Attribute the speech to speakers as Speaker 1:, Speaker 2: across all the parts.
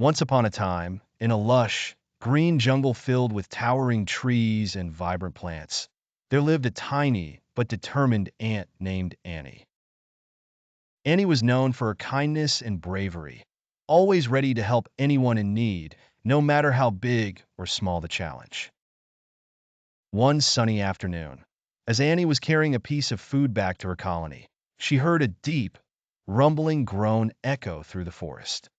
Speaker 1: Once upon a time, in a lush, green jungle filled with towering trees and vibrant plants, there lived a tiny but determined ant named Annie. Annie was known for her kindness and bravery, always ready to help anyone in need, no matter how big or small the challenge. One sunny afternoon, as Annie was carrying a piece of food back to her colony, she heard a deep, rumbling groan echo through the forest.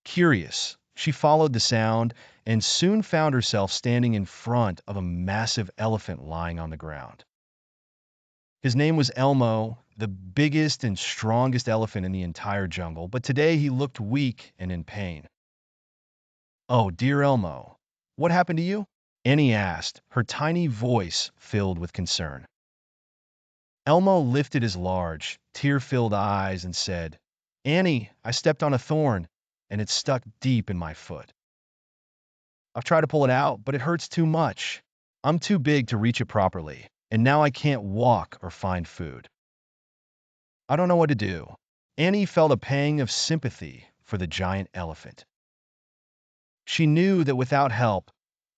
Speaker 1: Curious, she followed the sound and soon found herself standing in front of a massive elephant lying on the ground. His name was Elmo, the biggest and strongest elephant in the entire jungle, but today he looked weak and in pain. "Oh, dear Elmo, what happened to you?" Annie asked, her tiny voice filled with concern. Elmo lifted his large, tear-filled eyes and said, "Annie, I stepped on a thorn, and it stuck deep in my foot. I've tried to pull it out, but it hurts too much. I'm too big to reach it properly, and now I can't walk or find food. I don't know what to do." Annie felt a pang of sympathy for the giant elephant. She knew that without help,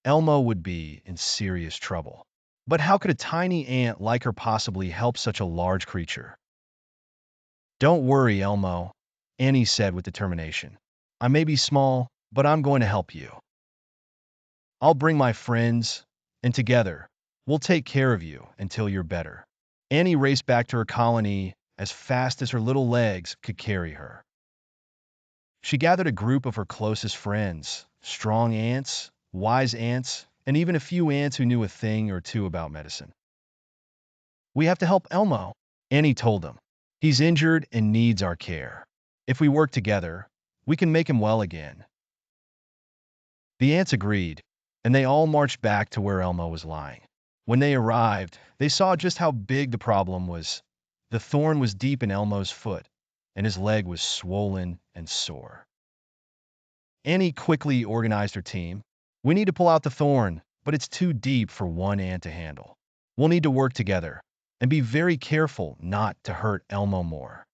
Speaker 1: Elmo would be in serious trouble. But how could a tiny ant like her possibly help such a large creature? "Don't worry, Elmo," Annie said with determination. "I may be small, but I'm going to help you. I'll bring my friends, and together, we'll take care of you until you're better." Annie raced back to her colony as fast as her little legs could carry her. She gathered a group of her closest friends, strong ants, wise ants, and even a few ants who knew a thing or two about medicine. "We have to help Elmo," Annie told them. "He's injured and needs our care. If we work together, we can make him well again." The ants agreed, and they all marched back to where Elmo was lying. When they arrived, they saw just how big the problem was. The thorn was deep in Elmo's foot, and his leg was swollen and sore. Annie quickly organized her team. "We need to pull out the thorn, but it's too deep for one ant to handle. We'll need to work together and be very careful not to hurt Elmo more."